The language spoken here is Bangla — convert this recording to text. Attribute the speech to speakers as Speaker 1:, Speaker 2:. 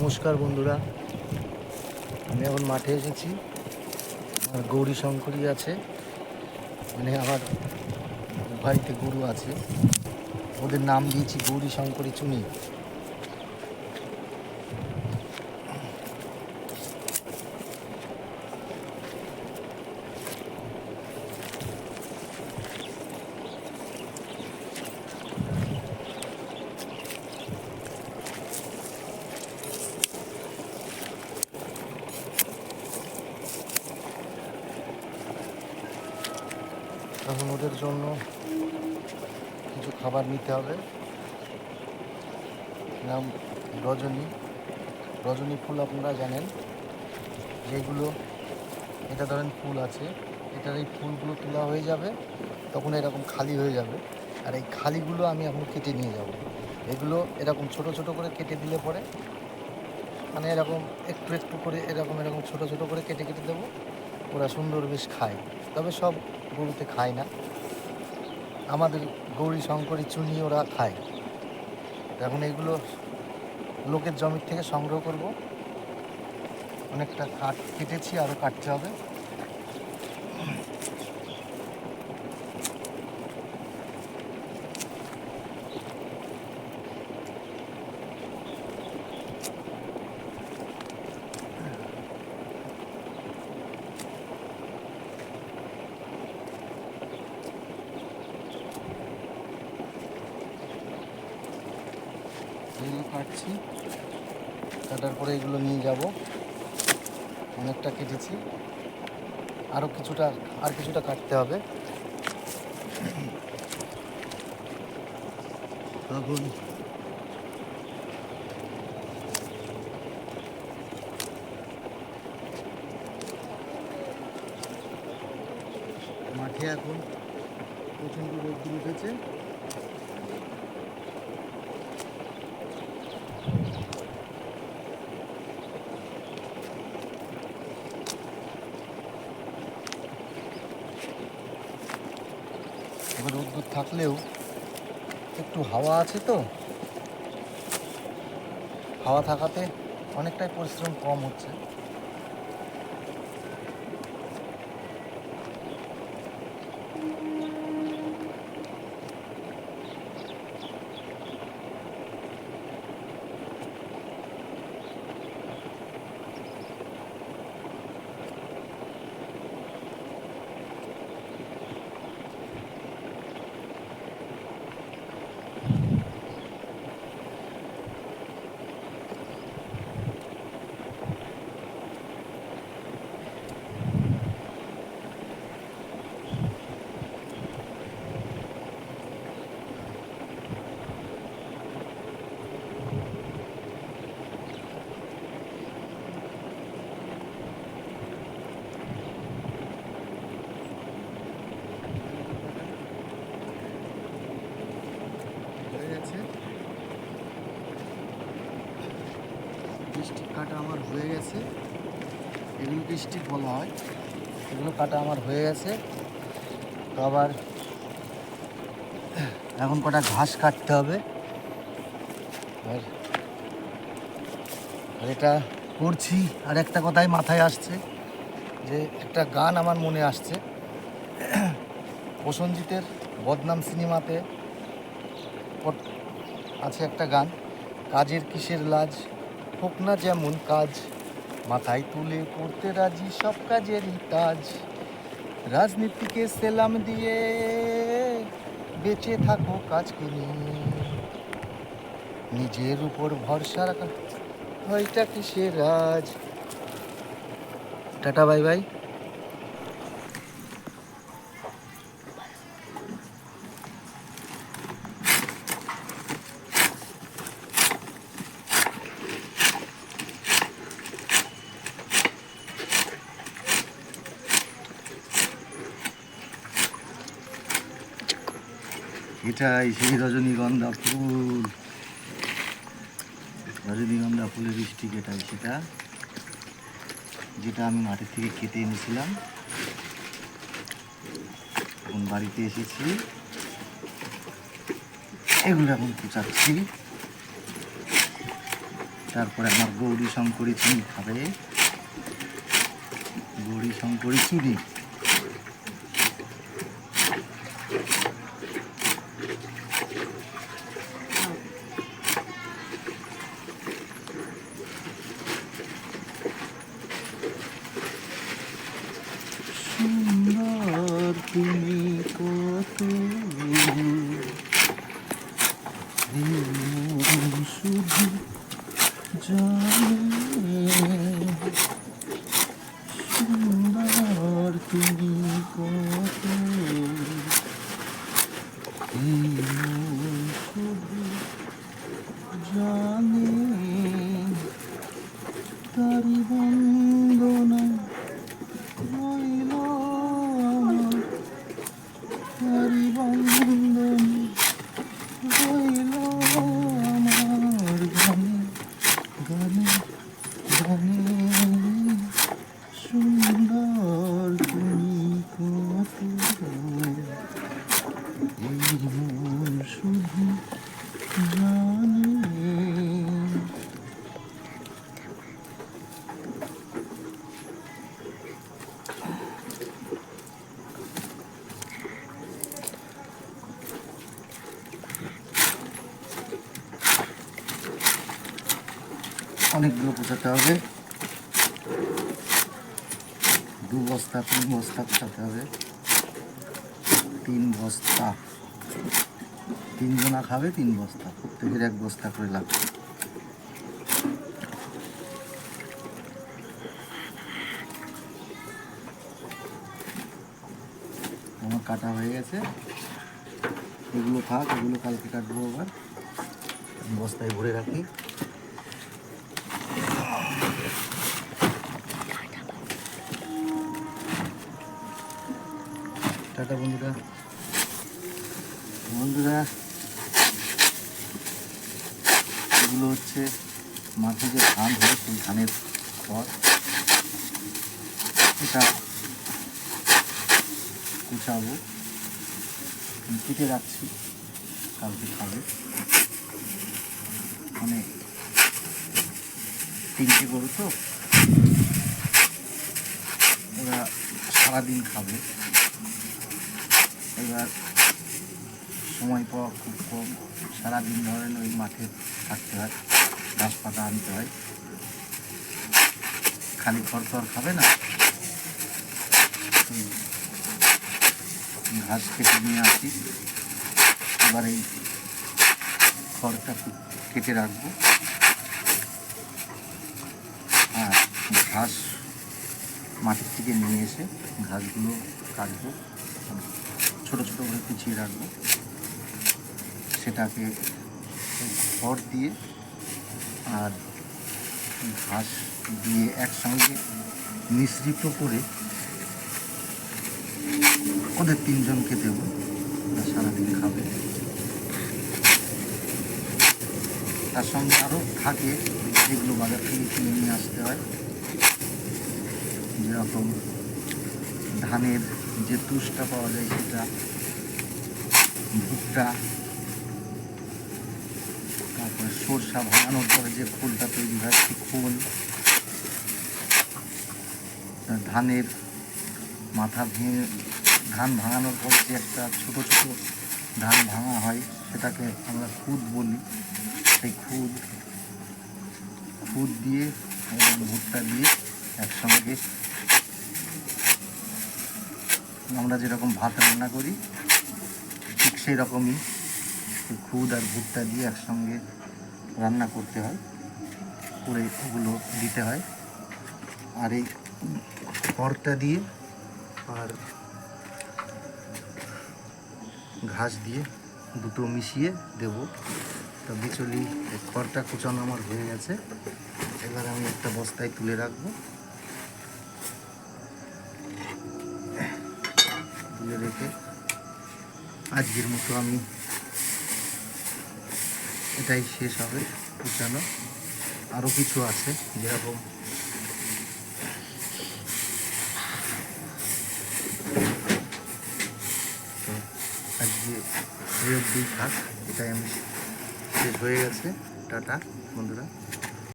Speaker 1: নমস্কার বন্ধুরা, আমি এখন মাঠে এসেছি। আমার গৌরী শঙ্করী আছে, মানে আমার বাড়িতে গরু আছে, ওদের নাম দিয়েছি গৌরী শঙ্করী চুনি। এখন ওদের জন্য কিছু খাবার নিতে হবে। নাম রজনী ফুল, আপনারা জানেন যেগুলো, এটা ধরেন ফুল আছে, এটার এই ফুলগুলো তোলা হয়ে যাবে, তখন এরকম খালি হয়ে যাবে। আর এই খালিগুলো আমি এখন কেটে নিয়ে যাব। এগুলো এরকম ছোট ছোট করে কেটে দিলে পরে, মানে এরকম একটু একটু করে এরকম এরকম ছোট ছোট করে কেটে কেটে দেবো, ওরা সুন্দর বেশ খায়। তবে সব গরুতে খায় না, আমাদের গৌরী শঙ্করী চুনি ওরা খায়। এখন এগুলো লোকের জমির থেকে সংগ্রহ করব। অনেকটা কাঠ কেটেছি, আরও কাটতে হবে। এগুলো কাটছি, কাটার পরে এগুলো নিয়ে যাব। অনেকটা কেটেছি, আরও কিছুটা কাটতে হবে। এখন মাঠে এখন প্রচণ্ড রোদ্দুর উঠেছে। এবার রোদ্দুর থাকলেও একটু হাওয়া আছে, তো হাওয়া থাকাতে অনেকটাই পরিশ্রম কম হচ্ছে। স্টিক কাটা আমার হয়ে গেছে, এগুলোকে স্টিক বলা হয়। এগুলো কাটা আমার হয়ে গেছে। তো আবার এখন কটা ঘাস কাটতে হবে। আর এটা করছি, আর একটা কথাই মাথায় আসছে, যে একটা গান আমার মনে আসছে। প্রসেনজিতের বদনাম সিনেমাতে আছে একটা গান, কাজের কিসের লাজ, হোক না যেমন কাজ, মাথায় তুলে পড়তে রাজি সব কাজেরই তাজ, রাজনীতিকে সেলাম দিয়ে বেঁচে থাকো কাজকে নিয়ে, নিজের উপর ভরসা রাখা, ওইটা কিসের রাজ। Tata, bye bye. এটাই সেই রজনীগন্ধা ফুল, রজনীগন্ধা ফুলের স্টিক এটাই, সেটা যেটা আমি মাঠের থেকে কেটে এনেছিলাম। এখন বাড়িতে এসেছি, এগুলো এখন কুচাচ্ছি। তারপরে আমার গৌরী শঙ্করী চিনি খাবে, গৌরী শঙ্করী চিনি। সুন্দর তুমি কত শুধু জানে, সুন্দর তুমি কত শুধু জানে, তারি বন্দনা রইল আমার, তারি বন্দনা রইল আমার গানে গানে গানে, সুন্দর তুমি কত এই মন শুধু জানে। অনেকগুলো পোষাতে হবে, 2 বস্তা 3 বস্তা পোষাতে হবে, 3 বস্তা, 3 জনা খাবে 3 বস্তা, প্রত্যেকের 1 বস্তা করে লাগবে। আমার কাটা হয়ে গেছে, এগুলো থাক, এগুলো কালকে কাটবো আবার, বস্তায় ভরে রাখি। টাটা বন্ধুরা, বন্ধুরা এগুলো হচ্ছে মাঠে যে ধান হয় সেই ধানের খড়, এটা কুচাবো, কেটে রাখছি, কালকে খাবে। মানে 3টে গরু তো, ওরা সারাদিন খাবে। এবার সময় পাওয়া খুব কম, সারাদিন ধরেন ওই মাঠে থাকতে হয়, ঘাস পাতা আনতে হয়, খালি খড় তো আর খাবে না, ঘাস কেটে নিয়ে আসি। এবার এই খড়টা কেটে রাখবো, আর ঘাস মাটির থেকে নিয়ে এসে ঘাসগুলো কাটবো, ছোটো ছোটো করে কুচিয়ে রাখবো, সেটাকে খড় দিয়ে আর ঘাস দিয়ে একসঙ্গে মিশ্রিত করে ওদের 3 জনকে দেবো, সারাদিন খাবে। তার সঙ্গে আরও থাকে যেগুলো বাজার থেকে কিনে নিয়ে আসতে হয়, যেরকম ধানের যে তুষটা পাওয়া যায় সেটা, ভুট্টা, তারপরে সরষা ভাঙানোর পরে যে খোলটা তৈরি হয় সেই খোল, ধানের মাথা ভেঙে ধান ভাঙানোর পরে যে একটা ছোটো ছোটো ধান ভাঙা হয় সেটাকে আমরা খুদ বলি, সেই খুদ দিয়ে এবং ভুট্টা দিয়ে একসঙ্গে আমরা যেরকম ভাত রান্না করি ঠিক সেই রকমই খুদ আর ভুট্টা দিয়ে একসঙ্গে রান্না করতে হয়, করে ওগুলো দিতে হয়। আর এই খড়টা দিয়ে আর ঘাস দিয়ে দুটো মিশিয়ে দেবো। তো বিচলি খড়টা কুচানো আমার হয়ে গেছে, এবার আমি একটা বস্তায় তুলে রাখবো, তুলে রেখে আজকের মতো আমি এটাই শেষ হবে কুচানো। আরও কিছু আছে, যেরকম তো আজকে এই অবধি থাক, এটাই আমি শেষ হয়ে গেছে। টাটা বন্ধুরা।